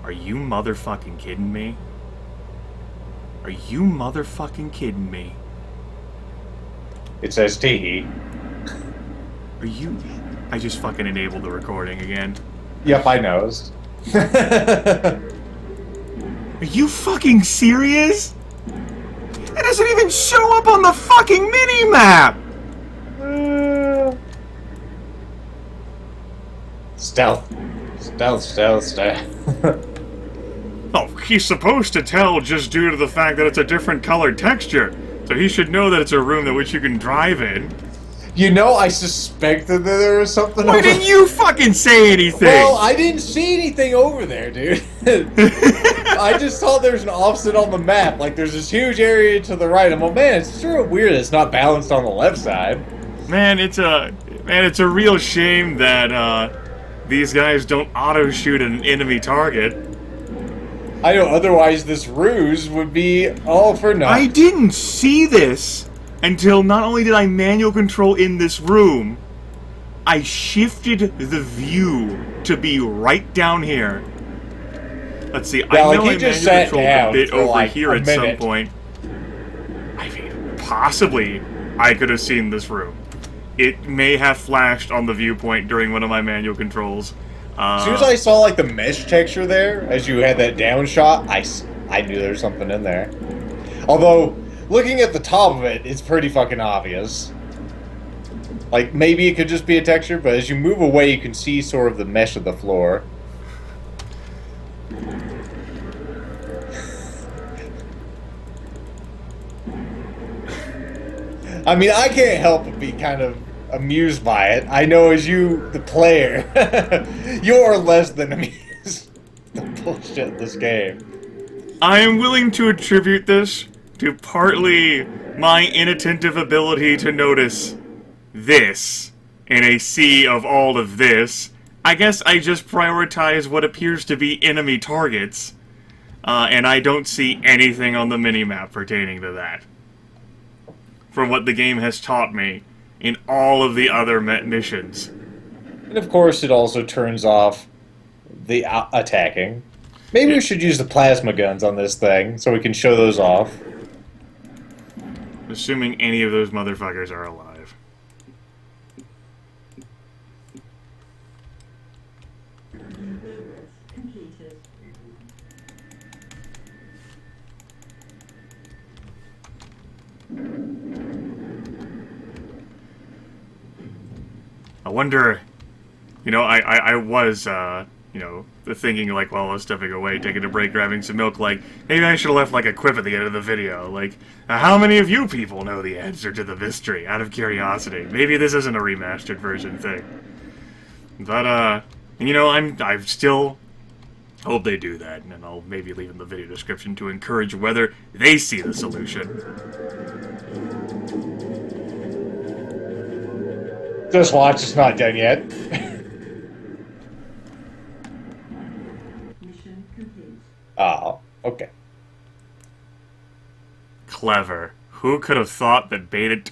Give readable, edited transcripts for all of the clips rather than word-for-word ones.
Are you motherfucking kidding me? Are you motherfucking kidding me? It says tee. Are you... I just fucking enabled the recording again. Yep, I noticed. Are you fucking serious? It doesn't even show up on the fucking mini-map! Stealth. Stealth, stealth, stealth. Oh, he's supposed to tell just due to the fact that it's a different colored texture. So he should know that it's a room that which you can drive in. You know, I suspected that there was something Why didn't you fucking say anything? Well, I didn't see anything over there, dude. I just saw there's an offset on the map. Like, there's this huge area to the right. I'm like, man, it's sure weird it's not balanced on the left side. Man, it's a real shame that these guys don't auto-shoot an enemy target. I know, otherwise this ruse would be all for naught. I didn't see this until not only did I manual control in this room, I shifted the view to be right down here. Let's see, yeah, I know like I manual controlled a bit over like here at some point. I mean, possibly I could have seen this room. It may have flashed on the viewpoint during one of my manual controls. As soon as I saw like the mesh texture there, as you had that down shot, I knew there was something in there. Although, looking at the top of it, it's pretty fucking obvious. Like, maybe it could just be a texture, but as you move away, you can see sort of the mesh of the floor. I mean, I can't help but be kind of amused by it. I know as you, the player, you're less than amused the bullshit in this game. I am willing to attribute this to partly my inattentive ability to notice this in a sea of all of this. I guess I just prioritize what appears to be enemy targets, and I don't see anything on the minimap pertaining to that. From what the game has taught me in all of the other missions. And of course, it also turns off the attacking. Maybe we should use the plasma guns on this thing so we can show those off. Assuming any of those motherfuckers are alive. I wonder, you know, I was, you know, thinking, like, while I was stepping away, taking a break, grabbing some milk, like, maybe I should have left, like, a quip at the end of the video, like, how many of you people know the answer to the mystery, out of curiosity? Maybe this isn't a remastered version thing. But, you know, I still hope they do that, and I'll maybe leave in the video description to encourage whether they see the solution. Just watch, it's not done yet. Mission complete. Oh, okay. Clever. Who could have thought that beta...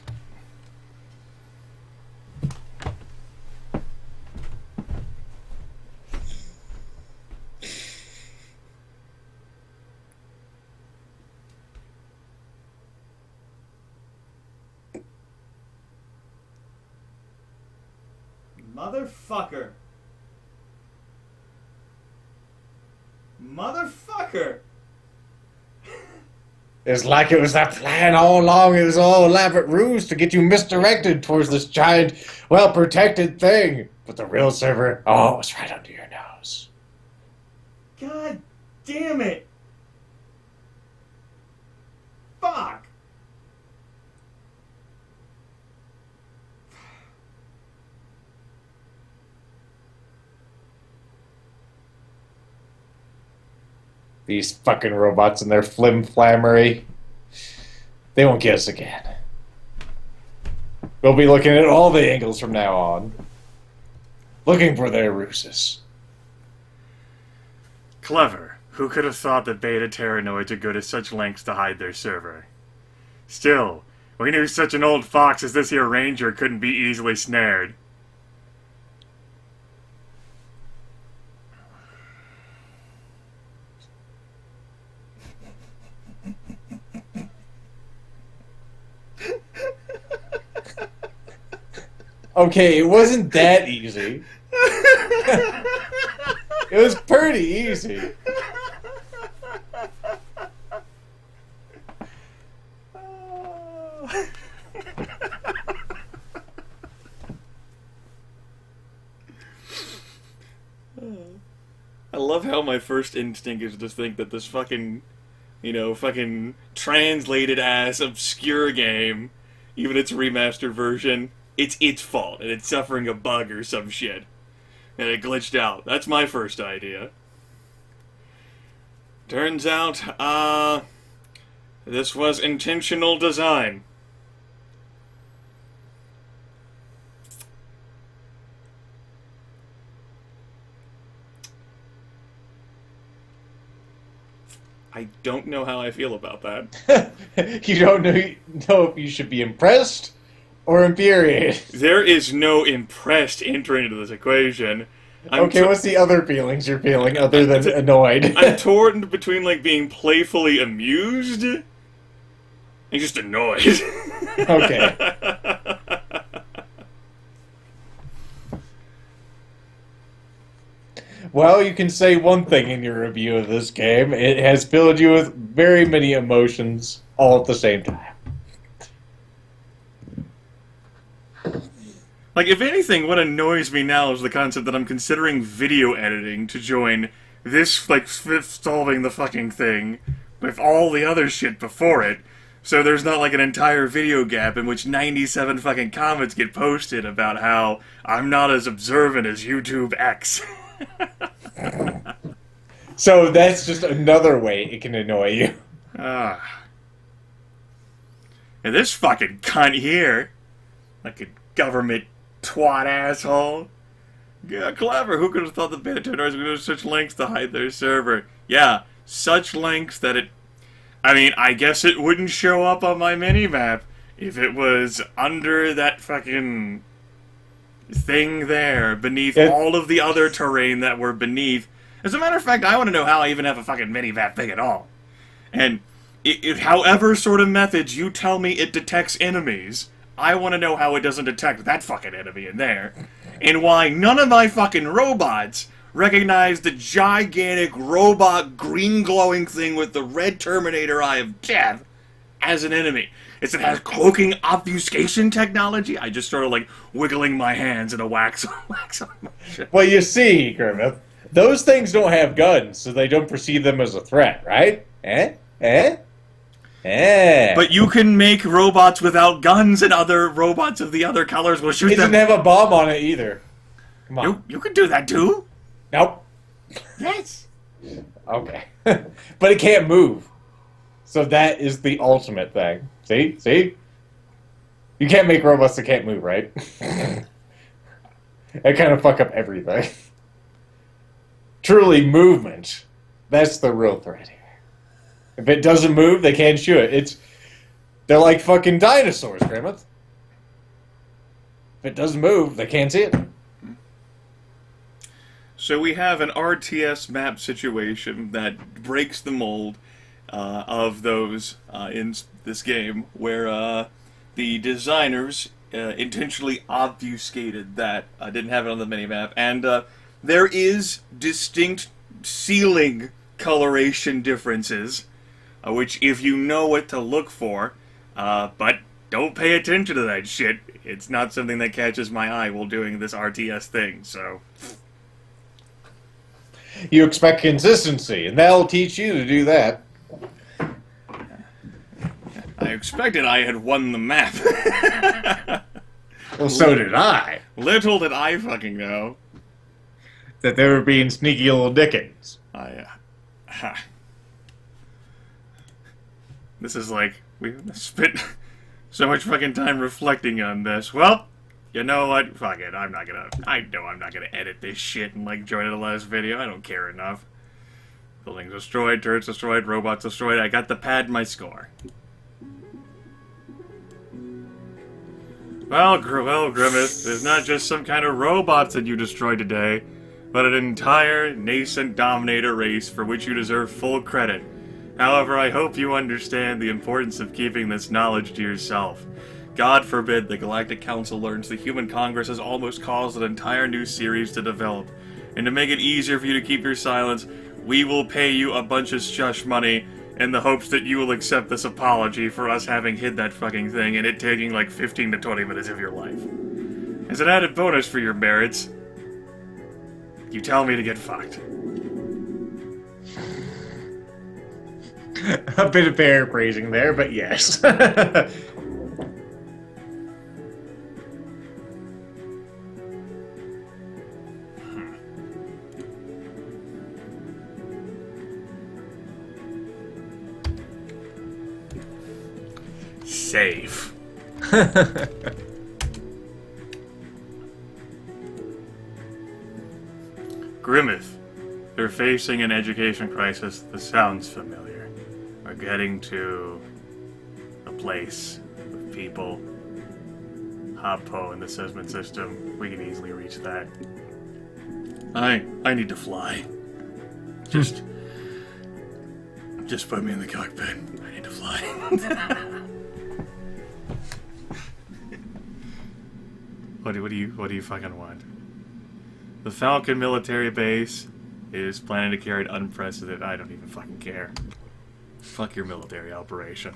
Motherfucker. Motherfucker. It's like it was that plan all along. It was all elaborate ruse to get you misdirected towards this giant, well-protected thing. But the real server, oh, it was right under your nose. God damn it. Fuck. These fucking robots and their flim-flammery. They won't get us again. We'll be looking at all the angles from now on. Looking for their ruses. Clever. Who could have thought that beta Terranoids would go to such lengths to hide their server? Still, we knew such an old fox as this here ranger couldn't be easily snared. Okay, it wasn't that easy. It was pretty easy. I love how my first instinct is to think that this fucking, fucking translated ass obscure game, even its remastered version, it's its fault and it's suffering a bug or some shit. And it glitched out. That's my first idea. Turns out, this was intentional design. I don't know how I feel about that. You don't know if you should be impressed or infuriated. There is no impressed entering into this equation. Okay, what's the other feelings you're feeling other than annoyed? I'm torn between, like, being playfully amused and just annoyed. Okay. Well, you can say one thing in your review of this game. It has filled you with very many emotions all at the same time. Like, if anything, what annoys me now is the concept that I'm considering video editing to join this, like, solving the fucking thing with all the other shit before it. So there's not, like, an entire video gap in which 97 fucking comments get posted about how I'm not as observant as YouTube X. So that's just another way it can annoy you. And this fucking cunt here, like a government twat asshole. Yeah, clever. Who could have thought the beta testers would go to such lengths to hide their server? Yeah, such lengths that it... I mean, I guess it wouldn't show up on my minimap if it was under that fucking thing there, beneath all of the other terrain that were beneath. As a matter of fact, I want to know how I even have a fucking minimap thing at all. And however sort of methods you tell me it detects enemies, I want to know how it doesn't detect that fucking enemy in there. And why none of my fucking robots recognize the gigantic robot green glowing thing with the red Terminator eye of death as an enemy. It has cloaking obfuscation technology. I just started, like, wiggling my hands in a wax on my shit. Well, you see, Grimith, those things don't have guns, so they don't perceive them as a threat, right? But you can make robots without guns, and other robots of the other colors will shoot them. It doesn't have a bomb on it either. Come on. You can do that too? Nope. Yes. Okay. But it can't move. So that is the ultimate thing. See? You can't make robots that can't move, right? That kind of fuck up everything. Truly, movement. That's the real threat here. If it doesn't move, they can't shoot it. They're like fucking dinosaurs, Grimith. If it doesn't move, they can't see it. So we have an RTS map situation that breaks the mold of those in this game, where the designers intentionally obfuscated that, didn't have it on the minimap, and there is distinct ceiling coloration differences, which if you know what to look for, but don't pay attention to that shit, it's not something that catches my eye while doing this RTS thing, so... You expect consistency, and that'll teach you to do that. I expected I had won the map. Well, so did I. Little did I fucking know that they were being sneaky little dickens. This is like, we've spent so much fucking time reflecting on this. Well, you know what? Fuck it. I know I'm not gonna edit this shit and, like, join the last video. I don't care enough. Buildings destroyed, turrets destroyed, robots destroyed. I got the pad my score. Well, Grimith, there's not just some kind of robots that you destroyed today, but an entire nascent dominator race for which you deserve full credit. However, I hope you understand the importance of keeping this knowledge to yourself. God forbid the Galactic Council learns the Human Congress has almost caused an entire new series to develop. And to make it easier for you to keep your silence, we will pay you a bunch of shush money in the hopes that you will accept this apology for us having hid that fucking thing and it taking like 15 to 20 minutes of your life. As an added bonus for your merits, you tell me to get fucked. A bit of paraphrasing there, but yes. Safe. Grimith, they're facing an education crisis. This sounds familiar. We're getting to a place with people. Hoppo in the assessment system. We can easily reach that. I need to fly. Just put me in the cockpit. I need to fly. What do you fucking want? The Falcon military base is planning to carry an unprecedented... I don't even fucking care. Fuck your military operation.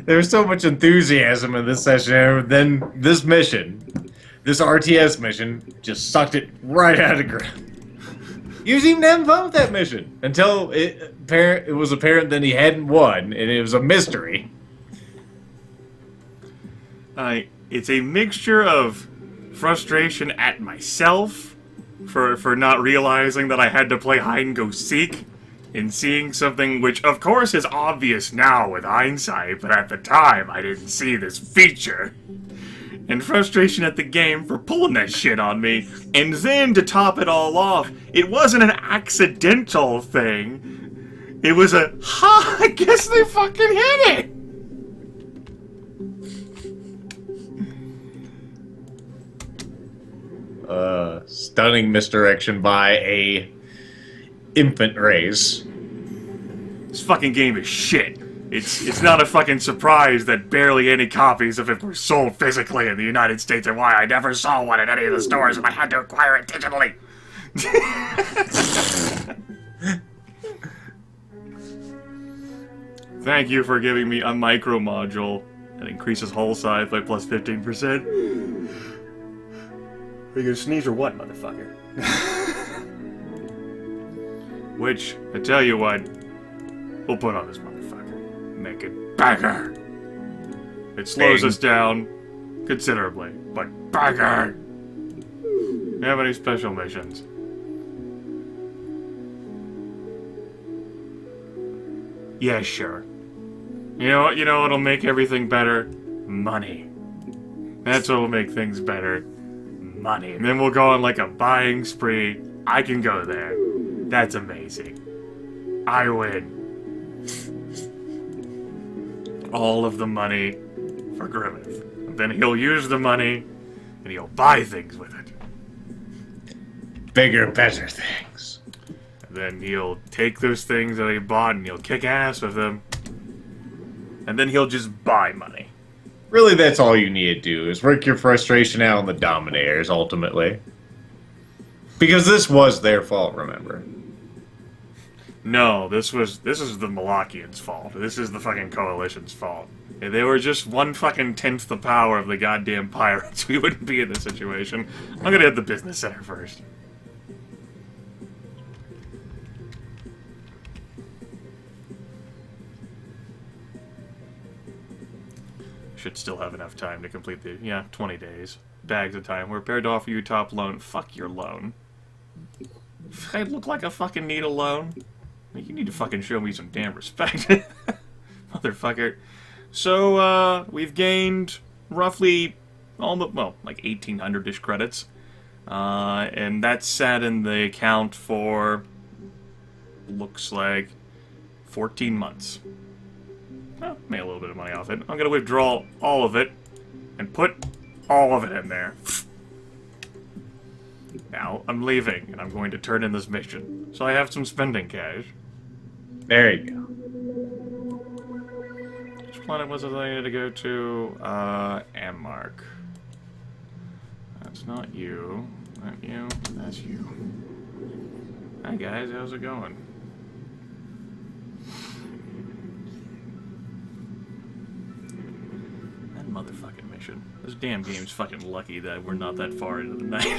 There was so much enthusiasm in this session, then this mission, this RTS mission, just sucked it right out of the ground. You seemed to have fun with that mission until it was apparent that he hadn't won, and it was a mystery. It's a mixture of frustration at myself for not realizing that I had to play hide and go seek and seeing something which of course is obvious now with hindsight, but at the time I didn't see this feature. And frustration at the game for pulling that shit on me. And then to top it all off, it wasn't an accidental thing. It was a, ha, I guess they fucking hit it! Stunning misdirection by a infant race. This fucking game is shit. It's not a fucking surprise that barely any copies of it were sold physically in the United States and why I never saw one in any of the stores and I had to acquire it digitally. Thank you for giving me a micro module that increases hull size by plus 15%. Are you gonna sneeze or what, motherfucker? Which, I tell you what, we'll put on this motherfucker. Make it bigger. It slows us down considerably, but bigger. Do you have any special missions? Yeah, sure. You know what'll make everything better? Money. That's what'll make things better. Money. And then we'll go on like a buying spree. I can go there. That's amazing. I win. All of the money for Grimith. And then he'll use the money and he'll buy things with it. Bigger, better things. And then he'll take those things that he bought and he'll kick ass with them. And then he'll just buy money. Really, that's all you need to do, is work your frustration out on the Dominators, ultimately. Because this was their fault, remember? No, this is the Malachians' fault. This is the fucking Coalition's fault. If they were just 1/10th the power of the goddamn pirates, we wouldn't be in this situation. I'm gonna hit the business center first. Should still have enough time to complete the, 20 days. Bags of time. We're prepared to offer you top loan. Fuck your loan. I look like I fucking need a loan. You need to fucking show me some damn respect. Motherfucker. So, we've gained roughly, almost, like 1,800-ish credits. And that's sat in the account for, looks like, 14 months. Well, made a little bit of money off it. I'm gonna withdraw all of it and put all of it in there. Now, I'm leaving, and I'm going to turn in this mission. So I have some spending cash. There you go. planet was it I needed to go to? Ammark. That's not you. Not you. That's you. Hi guys, how's it going? That motherfucking mission. This damn game's fucking lucky that we're not that far into the night.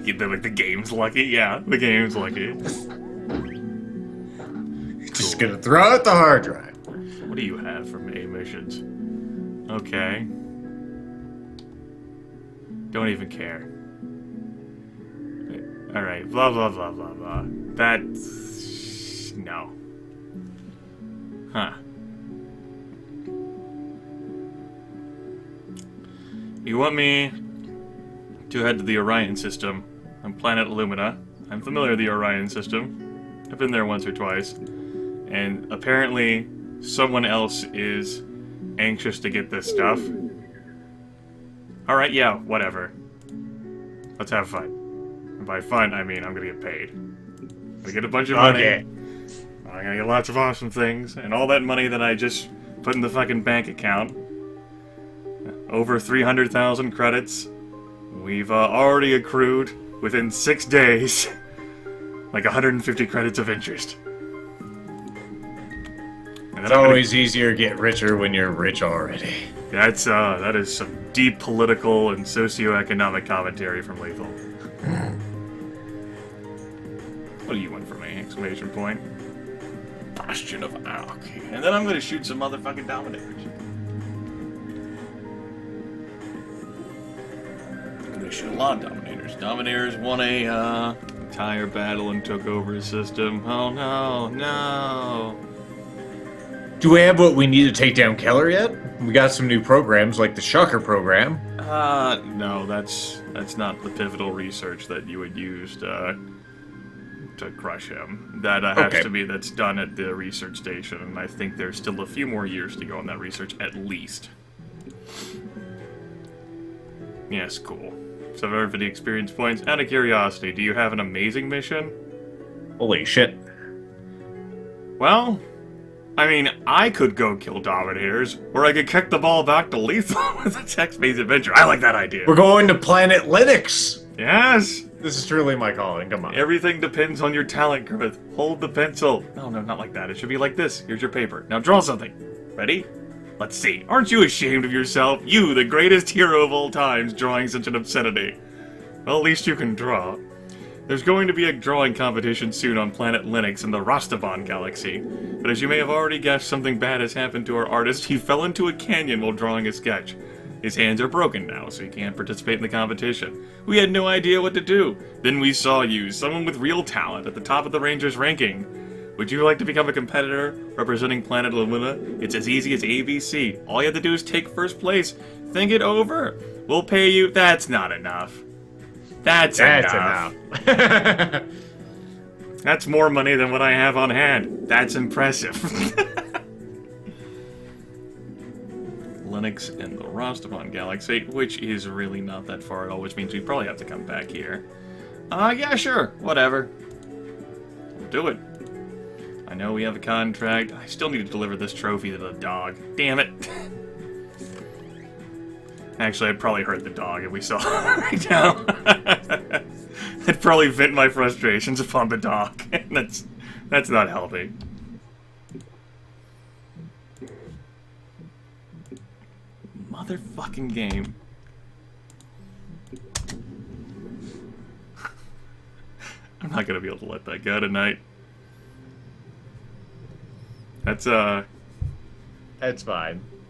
The game's lucky? Yeah, the game's lucky. Just gonna throw out the hard drive. What do you have for me, missions? Okay. Don't even care. Alright, blah blah blah blah blah. That's... no. Huh. You want me to head to the Orion system on planet Illumina. I'm familiar with the Orion system. I've been there once or twice. And apparently someone else is anxious to get this stuff. Alright, yeah, whatever. Let's have fun. And by fun, I mean I'm gonna get paid. I'm gonna get a bunch of money. Okay. I'm gonna get lots of awesome things. And all that money that I just put in the fucking bank account. Over 300,000 credits. We've already accrued, within 6 days, like 150 credits of interest. It's always easier to get richer when you're rich already. That is some deep political and socioeconomic commentary from Lethal. What do you want from me? Exclamation point. Bastion of Anarchy. And then I'm gonna shoot some motherfucking Dominators. I'm gonna shoot a lot of Dominators. Dominators won a entire battle and took over a system. Oh no, no. Do we have what we need to take down Keller yet? We got some new programs like the Shocker program. No, that's not the pivotal research that you would use to crush him. That that's done at the research station, and I think there's still a few more years to go on that research, at least. Yes, cool. So for the experience points, out of curiosity, do you have an amazing mission? Holy shit. Well, I mean, I could go kill Dominators, or I could kick the ball back to Lethal with a text-based adventure. I like that idea. We're going to Planet Linux! Yes! This is truly my calling, come on. Everything depends on your talent, Grimith. Hold the pencil. No, not like that. It should be like this. Here's your paper. Now draw something. Ready? Let's see. Aren't you ashamed of yourself? You, the greatest hero of all times, drawing such an obscenity. Well, at least you can draw. There's going to be a drawing competition soon on planet Linux in the Rostobon galaxy. But as you may have already guessed, something bad has happened to our artist. He fell into a canyon while drawing a sketch. His hands are broken now, so he can't participate in the competition. We had no idea what to do. Then we saw you, someone with real talent, at the top of the Rangers ranking. Would you like to become a competitor representing Planet Illumina? It's as easy as ABC. All you have to do is take first place. Think it over. We'll pay you. That's not enough. That's enough. That's more money than what I have on hand. That's impressive. Linux in the Rostobon galaxy, which is really not that far at all, which means we probably have to come back here. Yeah, sure. Whatever. We'll do it. I know we have a contract. I still need to deliver this trophy to the dog. Damn it. Actually, I'd probably hurt the dog if we saw it right now. I'd probably vent my frustrations upon the dog. That's not healthy. Motherfucking game. I'm not gonna be able to let that go tonight. That's fine.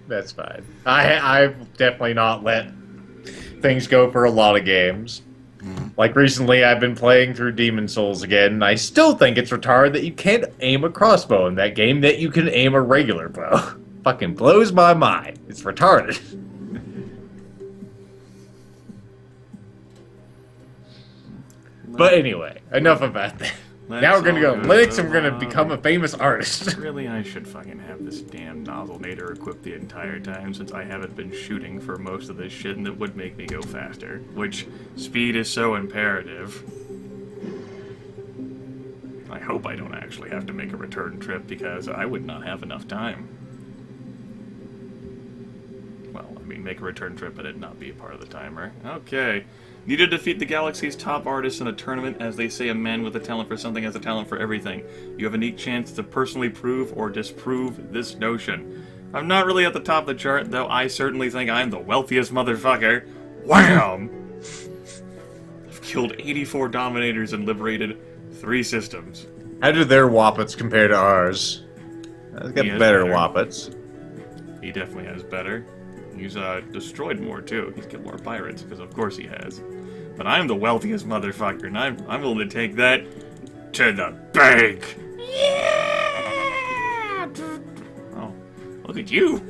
That's fine. I've definitely not let things go for a lot of games. Like recently, I've been playing through Demon Souls again, and I still think it's retarded that you can't aim a crossbow in that game, that you can aim a regular bow. Fucking blows my mind. It's retarded. But anyway, enough about that. Now we're gonna go Linux and we're gonna become a famous artist. Really, I should fucking have this damn nozzlenator equipped the entire time, since I haven't been shooting for most of this shit, and it would make me go faster. Which, speed is so imperative. I hope I don't actually have to make a return trip, because I would not have enough time. Well, I mean, make a return trip, but it not be a part of the timer. Okay. Need to defeat the galaxy's top artists in a tournament. As they say, a man with a talent for something has a talent for everything. You have a unique chance to personally prove or disprove this notion. I'm not really at the top of the chart, though I certainly think I'm the wealthiest motherfucker. Wham! I've killed 84 Dominators and liberated 3 systems. How do their Wappets compare to ours? I've got better Wappets. He definitely has better. He's destroyed more too. He's killed more pirates, because of course he has. But I'm the wealthiest motherfucker, and I'm willing to take that to the bank. Yeah! Oh, look at you.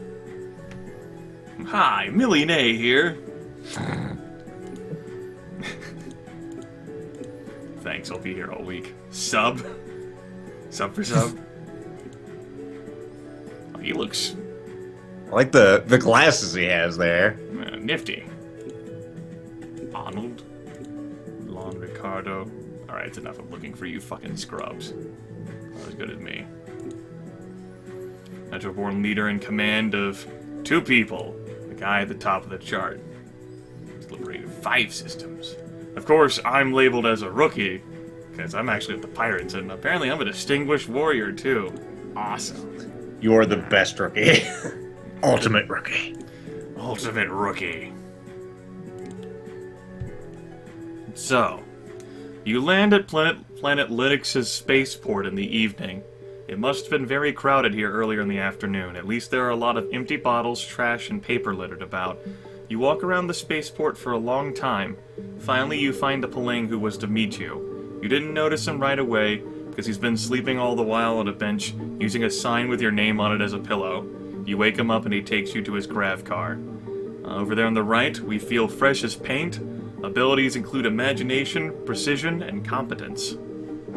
Hi, Millionaire here. Thanks, I'll be here all week. Sub for sub. Oh, he looks... I like the glasses he has there. Nifty. Arnold. Lon Ricardo. Alright, it's enough of looking for you fucking scrubs. Not as good as me. Metroborn leader in command of 2 people. The guy at the top of the chart. He's liberated 5 systems. Of course, I'm labeled as a rookie, because I'm actually with the pirates, and apparently I'm a distinguished warrior, too. Awesome. You're the best rookie. Ultimate rookie. Ultimate rookie. So, you land at Planet Linux's spaceport in the evening. It must have been very crowded here earlier in the afternoon. At least there are a lot of empty bottles, trash, and paper littered about. You walk around the spaceport for a long time. Finally, you find the Palang who was to meet you. You didn't notice him right away, because he's been sleeping all the while on a bench, using a sign with your name on it as a pillow. You wake him up and he takes you to his grav car. Over there on the right, we feel fresh as paint. Abilities include imagination, precision, and competence.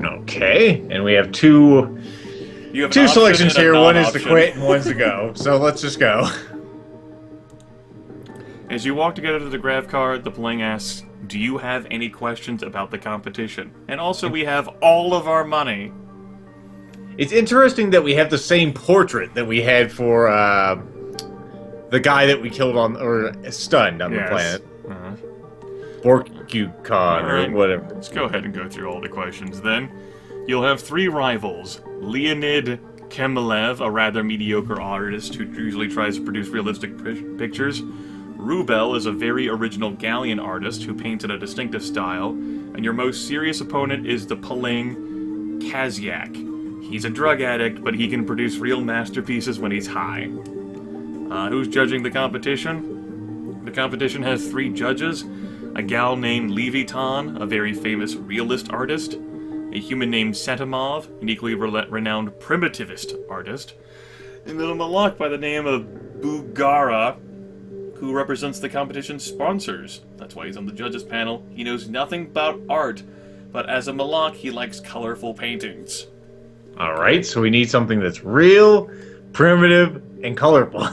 Okay, and we have two selections here. One is to quit and one's to go. So let's just go. As you walk together to the grav car, the Palang asks, do you have any questions about the competition? And also, we have all of our money. It's interesting that we have the same portrait that we had for the guy that we killed or stunned on the planet. Borkucon or whatever. Let's go ahead and go through all the questions then. You'll have 3 rivals. Leonid Kemilev, a rather mediocre artist who usually tries to produce realistic pictures. Rubel is a very original Galleon artist who paints in a distinctive style. And your most serious opponent is the Palang Kaziak. He's a drug addict, but he can produce real masterpieces when he's high. Who's judging the competition? The competition has 3 judges. A gal named Leviton, a very famous realist artist. A human named Satamov, an equally renowned primitivist artist. And then a Malak by the name of Bugara, who represents the competition's sponsors. That's why he's on the judges panel. He knows nothing about art, but as a Malak, he likes colorful paintings. Alright, so we need something that's real, primitive, and colorful.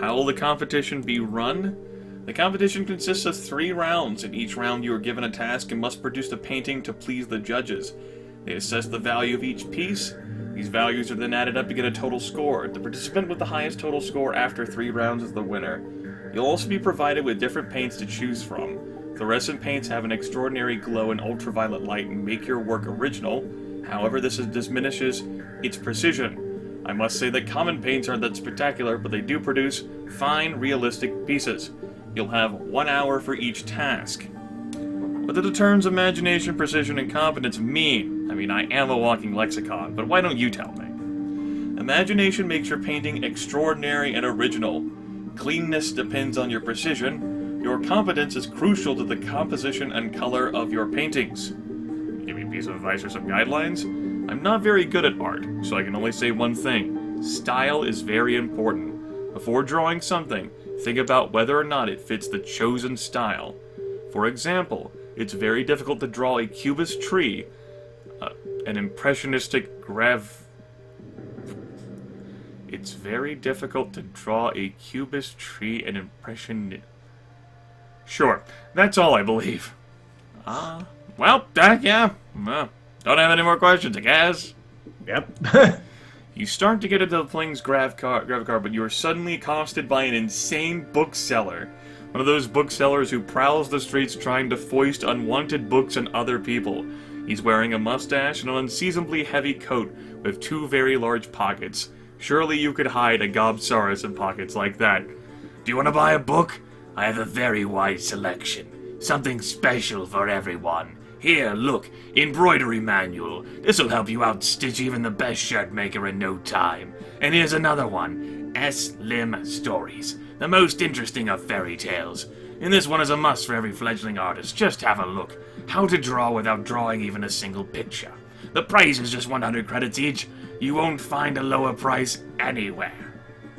How will the competition be run? The competition consists of 3 rounds. In each round you are given a task and must produce a painting to please the judges. They assess the value of each piece. These values are then added up to get a total score. The participant with the highest total score after 3 rounds is the winner. You'll also be provided with different paints to choose from. Fluorescent paints have an extraordinary glow and ultraviolet light and make your work original. However, this diminishes its precision. I must say that common paints aren't that spectacular, but they do produce fine, realistic pieces. You'll have 1 hour for each task. What do the terms imagination, precision, and competence mean? I mean, I am a walking lexicon, but why don't you tell me? Imagination makes your painting extraordinary and original. Cleanness depends on your precision. Your competence is crucial to the composition and color of your paintings. Give me a piece of advice or some guidelines? I'm not very good at art, so I can only say one thing. Style is very important. Before drawing something, think about whether or not it fits the chosen style. For example, it's very difficult to draw a cubist tree, an impressionistic It's very difficult to draw a cubist tree, an impression... Sure, that's all I believe. Yeah. Don't have any more questions, I guess. Yep. You start to get into the plane's grav car, but you are suddenly accosted by an insane bookseller. One of those booksellers who prowls the streets trying to foist unwanted books on other people. He's wearing a mustache and an unseasonably heavy coat with 2 very large pockets. Surely you could hide a gobsaurus in pockets like that. Do you want to buy a book? I have a very wide selection. Something special for everyone. Here, look, embroidery manual. This'll help you outstitch even the best shirt maker in no time. And here's another one. S-Lim Stories. The most interesting of fairy tales. And this one is a must for every fledgling artist. Just have a look. How to draw without drawing even a single picture. The price is just 100 credits each. You won't find a lower price anywhere.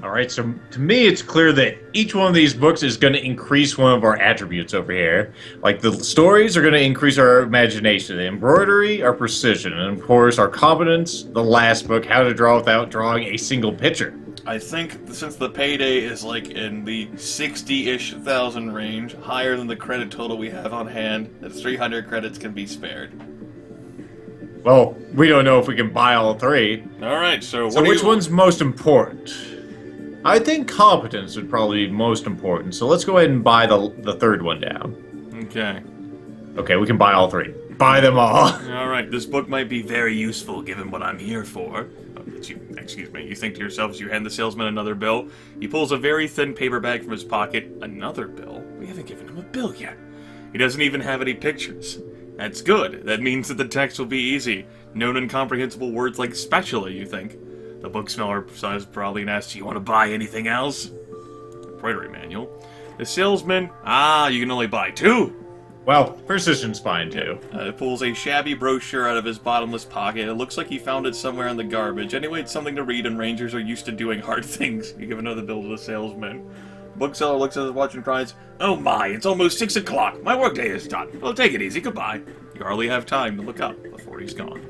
Alright, so to me it's clear that each one of these books is going to increase one of our attributes over here. Like, the stories are going to increase our imagination, the embroidery, our precision, and of course our competence, the last book, How to Draw Without Drawing a Single Picture. I think since the payday is like in the 60-ish thousand range, higher than the credit total we have on hand, that 300 credits can be spared. Well, we don't know if we can buy all 3. Alright, so which one's most important? I think competence would probably be most important, so let's go ahead and buy the third one down. Okay. Okay, we can buy all 3. Buy them all. Alright, this book might be very useful given what I'm here for. Excuse me, you think to yourself as you hand the salesman another bill. He pulls a very thin paper bag from his pocket. Another bill? We haven't given him a bill yet. He doesn't even have any pictures. That's good. That means that the text will be easy. No incomprehensible words like specially, you think. The bookseller says probably and asks, you want to buy anything else? Embroidery manual. The salesman, you can only buy 2. Well, precision's fine too. Pulls a shabby brochure out of his bottomless pocket. It looks like he found it somewhere in the garbage. Anyway, it's something to read, and rangers are used to doing hard things. You give another bill to the salesman. Bookseller looks at his watch and cries, oh my, it's almost 6 o'clock. My workday is done. Well, take it easy. Goodbye. You hardly have time to look up before he's gone.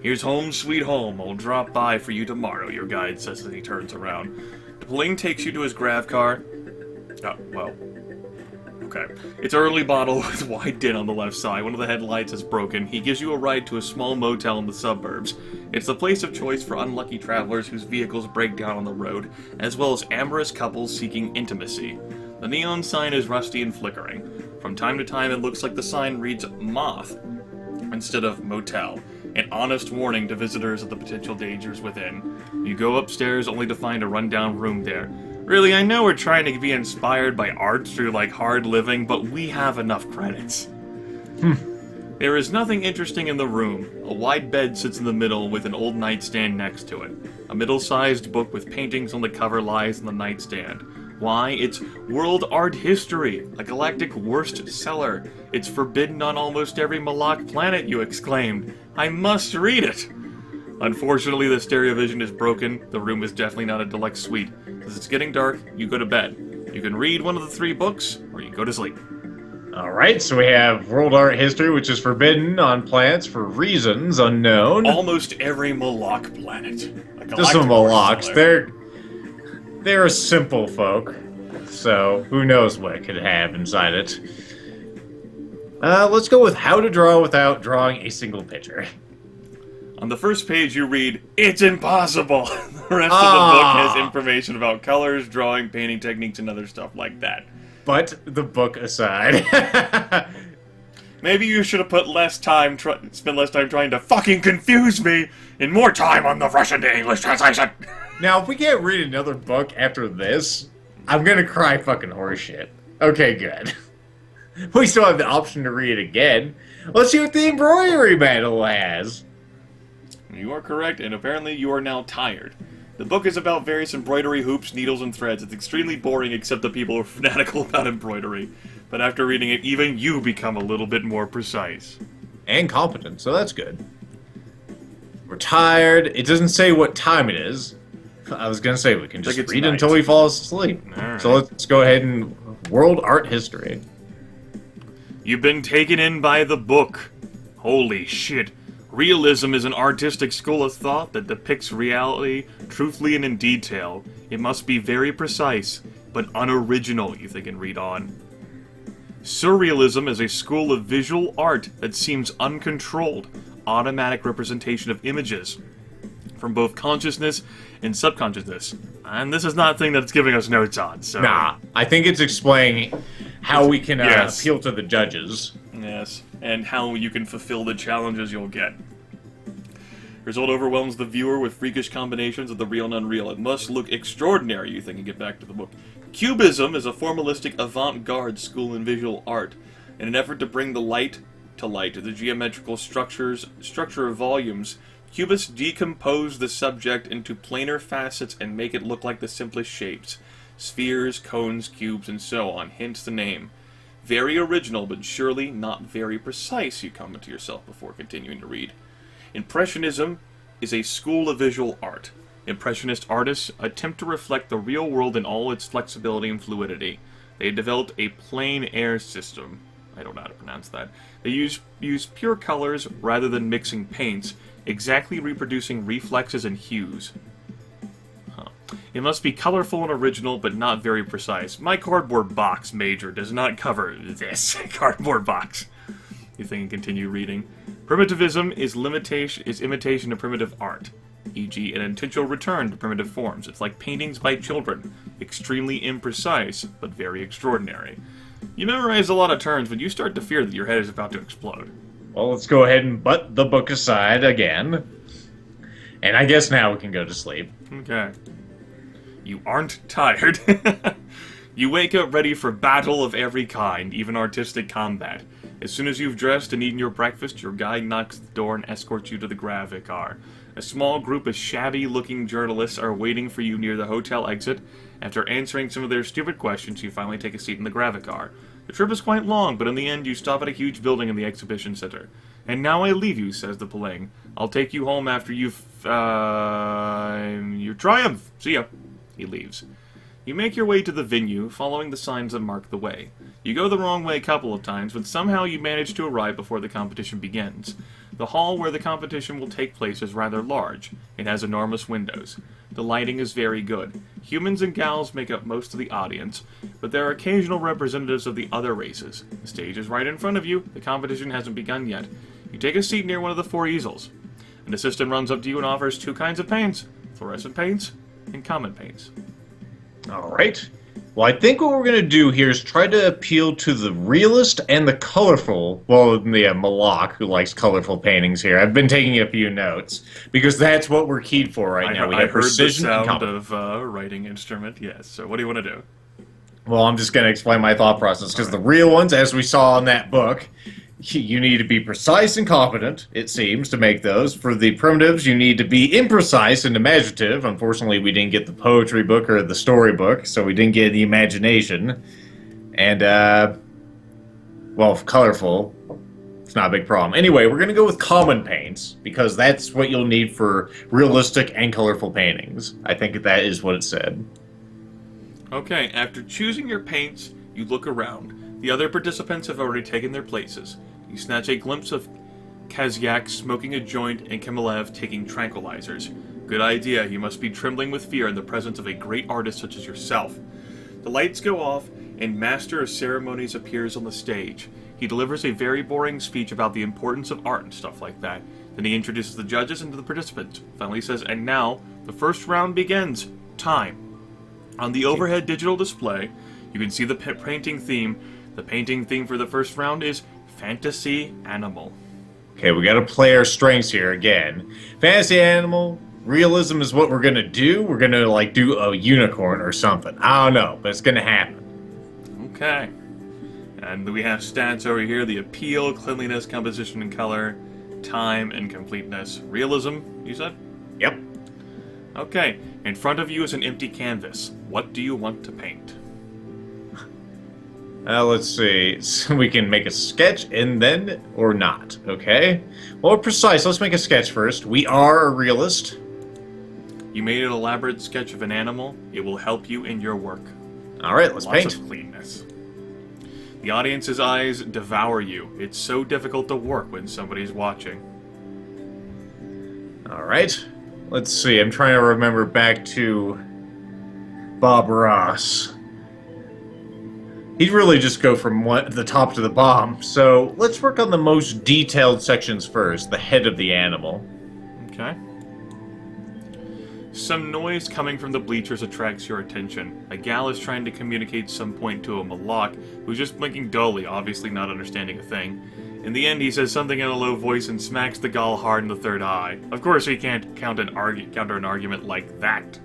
Here's home sweet home. I'll drop by for you tomorrow, your guide says as he turns around. The plane takes you to his grav car. Oh, well. Okay. It's an early model with wide din on the left side. One of the headlights is broken. He gives you a ride to a small motel in the suburbs. It's the place of choice for unlucky travelers whose vehicles break down on the road, as well as amorous couples seeking intimacy. The neon sign is rusty and flickering. From time to time, it looks like the sign reads Moth instead of Motel, an honest warning to visitors of the potential dangers within. You go upstairs only to find a rundown room there. Really, I know we're trying to be inspired by art through, like, hard living, but we have enough credits. There is nothing interesting in the room. A wide bed sits in the middle with an old nightstand next to it. A middle-sized book with paintings on the cover lies on the nightstand. Why? It's World Art History, a galactic worst seller. It's forbidden on almost every Malak planet, you exclaimed. I must read it! Unfortunately, the stereo vision is broken. The room is definitely not a deluxe suite. As it's getting dark, you go to bed. You can read one of the 3 books, or you go to sleep. Alright, so we have World Art History, which is forbidden on planets for reasons unknown. Almost every Malak planet. Just some Malaks. They're a simple folk. So, who knows what it could have inside it. Let's go with How to Draw Without Drawing a Single Picture. On the first page you read, it's impossible! The rest of the book has information about colors, drawing, painting techniques, and other stuff like that. But the book aside... Maybe you should have put spent less time trying to fucking confuse me, and more time on the Russian to English translation! Now, if we can't read another book after this, I'm gonna cry fucking horseshit. Okay, good. We still have the option to read it again. Let's see what the embroidery manual has. You are correct, and apparently you are now tired. The book is about various embroidery hoops, needles, and threads. It's extremely boring except that people are fanatical about embroidery. But after reading it, even you become a little bit more precise. And competent, so that's good. We're tired. It doesn't say what time it is. I was gonna say we can just read until we fall asleep. Right. So let's go ahead and World Art History. You've been taken in by the book. Holy shit. Realism is an artistic school of thought that depicts reality truthfully and in detail. It must be very precise, but unoriginal, you think, and read on. Surrealism is a school of visual art that seems uncontrolled, automatic representation of images from both consciousness and subconsciousness. And this is not a thing that it's giving us notes on, so... Nah, I think it's explaining how we can Yes. appeal to the judges. Yes, and how you can fulfill the challenges you'll get. Result overwhelms the viewer with freakish combinations of the real and unreal. It must look extraordinary, you think, and get back to the book. Cubism is a formalistic avant-garde school in visual art. In an effort to bring the light to the geometrical structure of volumes, Cubists decompose the subject into planar facets and make it look like the simplest shapes. Spheres, cones, cubes, and so on, hence the name. Very original, but surely not very precise, you comment to yourself before continuing to read. Impressionism is a school of visual art. Impressionist artists attempt to reflect the real world in all its flexibility and fluidity. They developed a plein air system. I don't know how to pronounce that. They use pure colors rather than mixing paints, exactly reproducing reflexes and hues. It must be colorful and original, but not very precise. My cardboard box, Major, does not cover this cardboard box. You think and continue reading. Primitivism is imitation of primitive art, e.g. an intentional return to primitive forms. It's like paintings by children, extremely imprecise, but very extraordinary. You memorize a lot of terms, but you start to fear that your head is about to explode. Well, let's go ahead and butt the book aside again. And I guess now we can go to sleep. Okay. You aren't tired. You wake up ready for battle of every kind, even artistic combat. As soon as you've dressed and eaten your breakfast, your guide knocks at the door and escorts you to the Gravicar. A small group of shabby-looking journalists are waiting for you near the hotel exit. After answering some of their stupid questions, you finally take a seat in the Gravicar. The trip is quite long, but in the end you stop at a huge building in the exhibition center. And now I leave you, says the Palang. I'll take you home after you've, your triumph. See ya. He leaves. You make your way to the venue, following the signs that mark the way. You go the wrong way a couple of times, but somehow you manage to arrive before the competition begins. The hall where the competition will take place is rather large. It has enormous windows. The lighting is very good. Humans and gals make up most of the audience, but there are occasional representatives of the other races. The stage is right in front of you. The competition hasn't begun yet. You take a seat near one of the 4 easels. An assistant runs up to you and offers 2 kinds of paints: fluorescent paints and common paints. Alright. Well, I think what we're going to do here is try to appeal to the realist and the colorful. Well, yeah, Malak, who likes colorful paintings here. I've been taking a few notes, because that's what we're keyed for right now. We have I heard the precision and sound of a writing instrument, yes. So what do you want to do? Well, I'm just going to explain my thought process, because the real ones, as we saw in that book, you need to be precise and competent, it seems, to make those. For the primitives, you need to be imprecise and imaginative. Unfortunately, we didn't get the poetry book or the story book, so we didn't get the imagination. And, well, colorful, it's not a big problem. Anyway, we're going to go with common paints, because that's what you'll need for realistic and colorful paintings. I think that is what it said. Okay, after choosing your paints, you look around. The other participants have already taken their places. You snatch a glimpse of Kazyak smoking a joint and Kamilev taking tranquilizers. Good idea, you must be trembling with fear in the presence of a great artist such as yourself. The lights go off, and Master of Ceremonies appears on the stage. He delivers a very boring speech about the importance of art and stuff like that. Then he introduces the judges and the participants. Finally says, and now, the first round begins. Time. On the overhead digital display, you can see the painting theme. The painting theme for the first round is Fantasy Animal. Okay, we gotta play our strengths here again. Fantasy Animal, realism is what we're gonna do. We're gonna, like, do a unicorn or something. I don't know, but it's gonna happen. Okay. And we have stats over here. The appeal, cleanliness, composition and color, time, and completeness. Realism, you said? Yep. Okay. In front of you is an empty canvas. What do you want to paint? Let's see. So we can make a sketch and then, or not, okay? Well, precise. Let's make a sketch first. We are a realist. You made an elaborate sketch of an animal. It will help you in your work. Alright, let's paint. Lots of cleanness. The audience's eyes devour you. It's so difficult to work when somebody's watching. Alright. Let's see. I'm trying to remember back to Bob Ross. He'd really just go from the top to the bottom. So let's work on the most detailed sections first, the head of the animal. Okay. Some noise coming from the bleachers attracts your attention. A gal is trying to communicate some point to a Malak, who's just blinking dully, obviously not understanding a thing. In the end, he says something in a low voice and smacks the gal hard in the third eye. Of course, he can't counter an argument like that.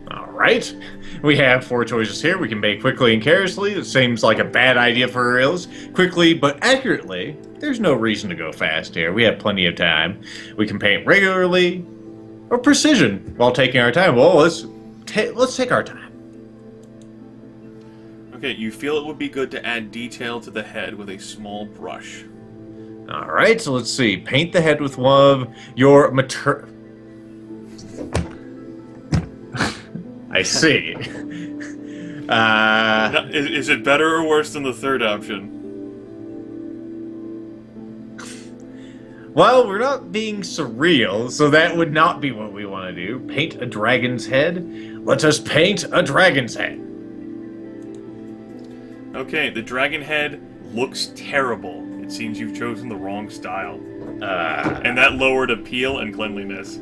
Alright. We have 4 choices here. We can paint quickly and carelessly. It seems like a bad idea for reals. Quickly but accurately. There's no reason to go fast here. We have plenty of time. We can paint regularly or precision while taking our time. Well, let's take our time. Okay, you feel it would be good to add detail to the head with a small brush. Alright, so let's see. Paint the head with one of your I see. Is it better or worse than the third option? Well, we're not being surreal, so that would not be what we want to do. Paint a dragon's head? Let us paint a dragon's head. Okay, the dragon head looks terrible. It seems you've chosen the wrong style. And that lowered appeal and cleanness.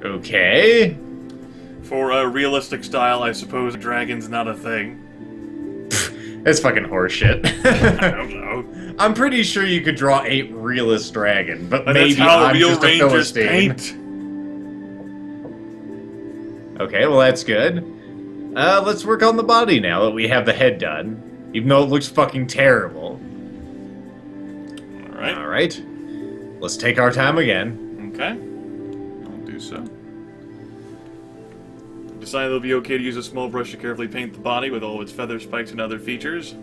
Okay. For a realistic style, I suppose a dragon's not a thing. That's fucking horseshit. I don't know. I'm pretty sure you could draw a realist dragon, but That's maybe how I'm real just a rangers Philistine. paint. Okay, well that's good. Let's work on the body now that we have the head done. Even though it looks fucking terrible. Alright. Alright. Let's take our time again. Okay. I'll do so. Decide it'll be okay to use a small brush to carefully paint the body with all its feather spikes and other features.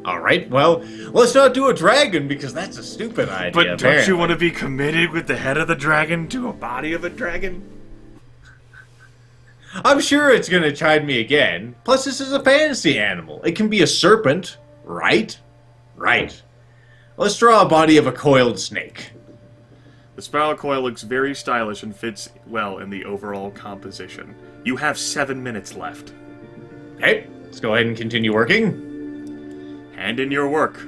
Alright, well, let's not do a dragon because that's a stupid idea. But don't apparently. you want to be committed with the head of the dragon to a body of a dragon? I'm sure it's gonna chide me again. Plus, this is a fantasy animal. It can be a serpent, right? Right. Let's draw a body of a coiled snake. The spiral coil looks very stylish and fits well in the overall composition. You have 7 minutes left. Okay, let's go ahead and continue working. Hand in your work.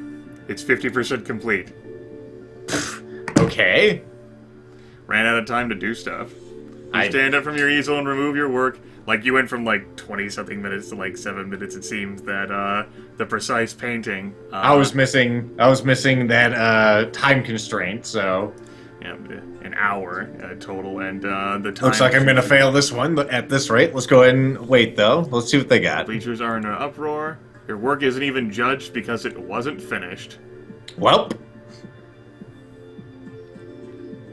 It's 50% complete. Okay. Ran out of time to do stuff. You stand up from your easel and remove your work. Like, you went from, 20-something minutes to, 7 minutes, it seems, that, the precise painting. I was missing that, time constraint, so... Yeah, an hour total, and, the time... Looks like I'm gonna fail this one at this rate. Let's go ahead and wait, though. Let's see what they got. Bleachers are in an uproar. Your work isn't even judged because it wasn't finished. Welp.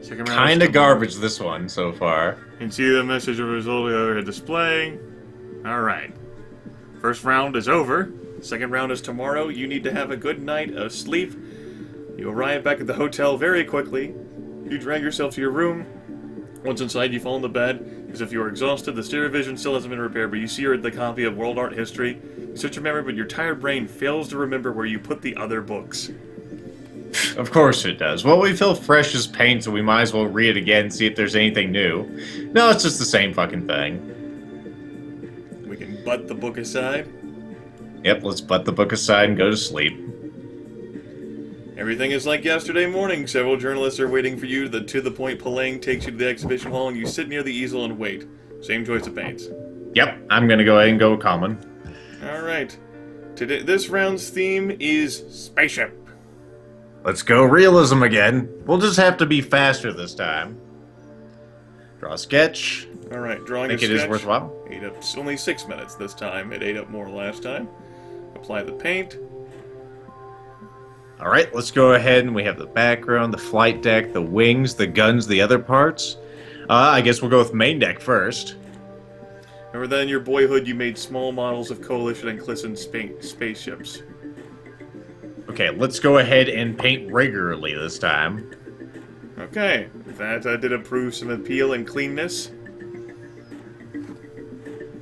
Second round Kinda garbage, this one, so far. And see the message of result over displaying. Alright. First round is over. Second round is tomorrow. You need to have a good night of sleep. You arrive back at the hotel very quickly. You drag yourself to your room. Once inside, you fall in the bed. As if you are exhausted, the stereo vision still hasn't been repaired, but you see the copy of World Art History. You search your memory, but your tired brain fails to remember where you put the other books. Of course it does. Well, we feel fresh as paint, so we might as well read it again and see if there's anything new. No, it's just the same fucking thing. We can butt the book aside. Yep, let's butt the book aside and go to sleep. Everything is like yesterday morning. Several journalists are waiting for you. The to-the-point Palang takes you to the exhibition hall, and you sit near the easel and wait. Same choice of paints. Yep, I'm gonna go ahead and go common. Alright. Today, this round's theme is spaceship. Let's go realism again. We'll just have to be faster this time. Draw a sketch. Alright, drawing I a think sketch. it is worthwhile. Ate up only 6 minutes this time. It ate up more last time. Apply the paint. Alright, let's go ahead and we have the background, the flight deck, the wings, the guns, the other parts. I guess we'll go with main deck first. Remember that in your boyhood you made small models of Coalition and Clisson spaceships. Okay, let's go ahead and paint regularly this time. Okay, that did improve some appeal and cleanness.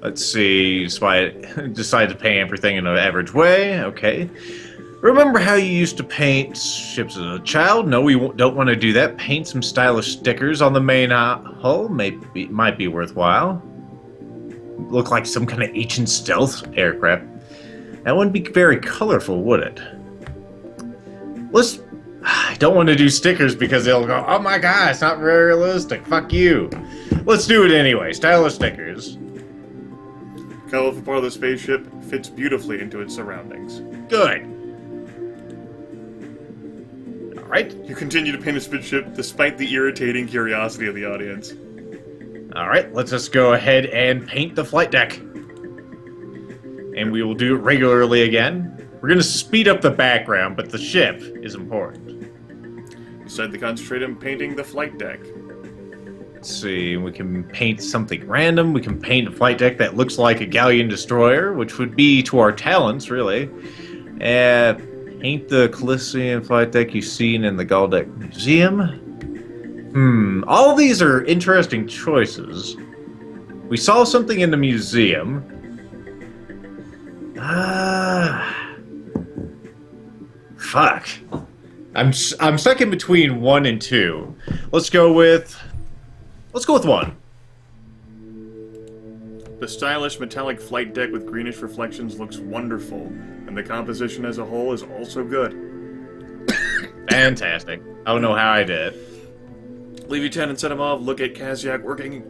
Let's see, so I decided to paint everything in an average way. Okay. Remember how you used to paint ships as a child? No, we don't want to do that. Paint some stylish stickers on the main hull. Might be worthwhile. look like some kind of ancient stealth aircraft. That wouldn't be very colorful, would it? I don't want to do stickers because they'll go, oh my god, it's not very realistic, fuck you. Let's do it anyway, stylish stickers. Colorful part of the spaceship fits beautifully into its surroundings. Good. Alright. You continue to paint a spaceship despite the irritating curiosity of the audience. Alright, let's just go ahead and paint the flight deck. And we will do it regularly again. We're going to speed up the background, but the ship is important. Decide to concentrate on painting the flight deck. Let's see, we can paint something random. We can paint a flight deck that looks like a galleon destroyer, which would be to our talents, really. Paint the Coliseum flight deck you've seen in the Galdeck Museum. All of these are interesting choices. We saw something in the museum. Fuck. I'm stuck in between 1 and 2. Let's go with 1. The stylish metallic flight deck with greenish reflections looks wonderful, and the composition as a whole is also good. Fantastic. I don't know how I did. Leave your 10 and set them off, look at Kaziak working,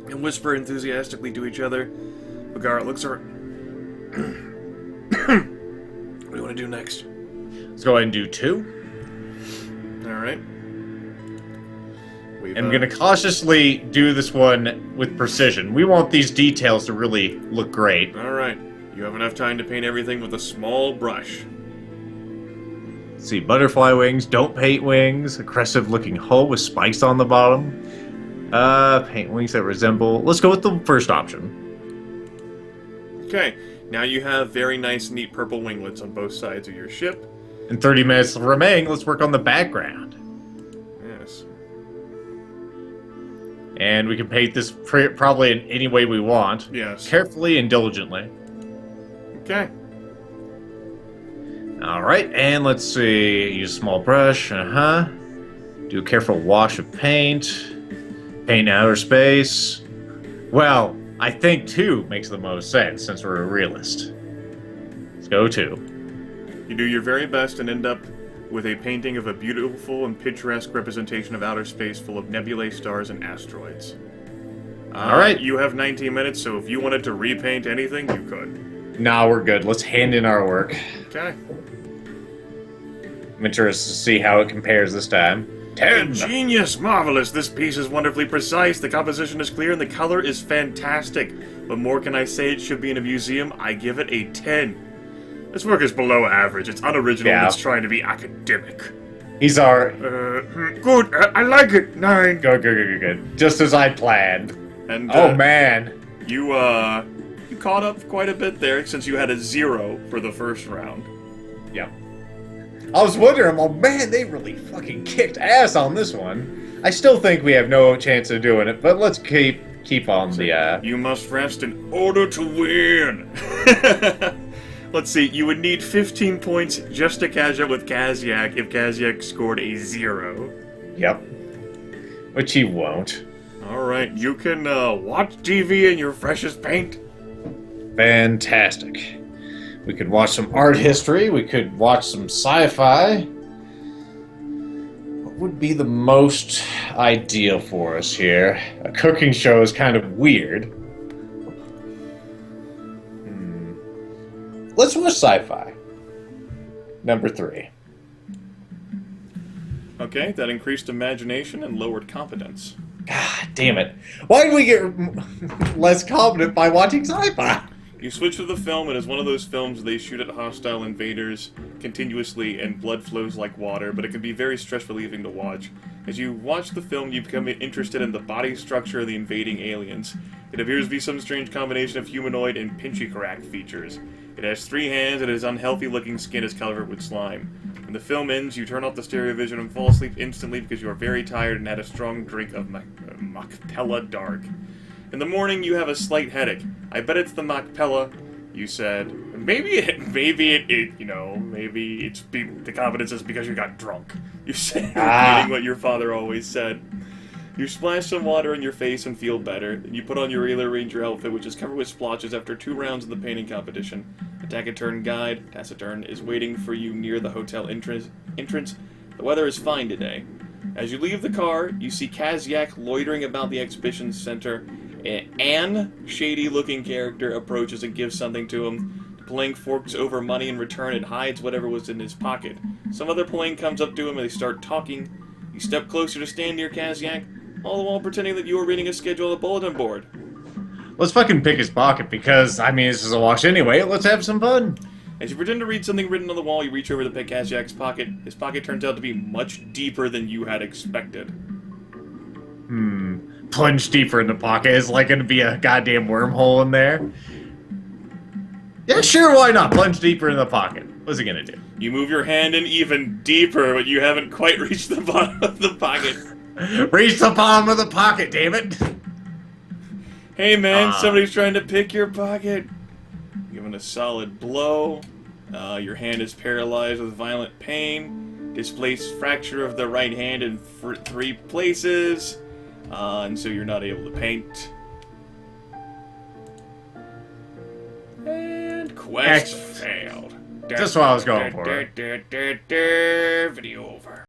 and whisper enthusiastically to each other. Bagara looks at What do you want to do next? Let's go ahead and do 2. Alright. I'm going to cautiously do this one with precision. We want these details to really look great. Alright. You have enough time to paint everything with a small brush. Let's see, butterfly wings, don't paint wings, aggressive looking hull with spikes on the bottom. Paint wings that resemble... Let's go with the first option. Okay. Now you have very nice, neat purple winglets on both sides of your ship. In 30 minutes remaining, let's work on the background. Yes. And we can paint this probably in any way we want. Yes. Carefully and diligently. Okay. Alright, and let's see. Use a small brush. Do a careful wash of paint. Paint outer space. Well, I think 2 makes the most sense since we're a realist. Let's go 2. You do your very best and end up with a painting of a beautiful and picturesque representation of outer space full of nebulae, stars, and asteroids. Alright. You have 19 minutes, so if you wanted to repaint anything, you could. Nah, we're good. Let's hand in our work. Okay. I'm interested to see how it compares this time. 10! Genius! Marvelous! This piece is wonderfully precise, the composition is clear, and the color is fantastic. What more can I say? It should be in a museum. I give it a 10. This work is below average. It's unoriginal and it's trying to be academic. He's our... Good. I like it. 9. Good. Just as I planned. And, oh, man. You caught up quite a bit there since you had a 0 for the first round. Yep. I was wondering, oh man, they really fucking kicked ass on this one. I still think we have no chance of doing it, but let's keep on the, You must rest in order to win. Let's see, you would need 15 points just to catch up with Kaziak if Kaziak scored a 0. Yep. Which he won't. Alright, you can watch TV in your freshest paint. Fantastic. We could watch some art history, we could watch some sci-fi. What would be the most ideal for us here? A cooking show is kind of weird. Let's watch sci-fi. Number 3. Okay, that increased imagination and lowered competence. God damn it. Why did we get less competent by watching sci-fi? You switch to the film, and it's one of those films where they shoot at hostile invaders continuously and blood flows like water, but it can be very stress-relieving to watch. As you watch the film, you become interested in the body structure of the invading aliens. It appears to be some strange combination of humanoid and pinchicrack features. It has 3 hands, and its unhealthy-looking skin is covered with slime. When the film ends, you turn off the stereo vision and fall asleep instantly because you are very tired and had a strong drink of Macpella Dark. In the morning, you have a slight headache. I bet it's the Macpella, you said. Maybe the confidence is because you got drunk. You said, repeating what your father always said. You splash some water in your face and feel better. Then you put on your regular ranger outfit, which is covered with splotches after 2 rounds of the painting competition. The Taciturn guide, Taciturn, is waiting for you near the hotel entrance. The weather is fine today. As you leave the car, you see Kaziak loitering about the exhibition center. An shady-looking character approaches and gives something to him. The Palang forks over money in return and hides whatever was in his pocket. Some other Palang comes up to him and they start talking. You step closer to stand near Kaziak, all the while pretending that you are reading a schedule on a bulletin board. Let's fucking pick his pocket, because, I mean, this is a wash anyway. Let's have some fun. As you pretend to read something written on the wall, you reach over to pick Kaziak's pocket. His pocket turns out to be much deeper than you had expected. Plunge deeper in the pocket. Is like gonna be a goddamn wormhole in there? Yeah, sure, why not? Plunge deeper in the pocket. What's it gonna do? You move your hand in even deeper, but you haven't quite reached the bottom of the pocket. Reach the bottom of the pocket, damn it! Hey man, somebody's trying to pick your pocket. Given a solid blow. Your hand is paralyzed with violent pain. Displaced fracture of the right hand in 3 places. And so you're not able to paint. And quest failed. That's what I was going for. Video over.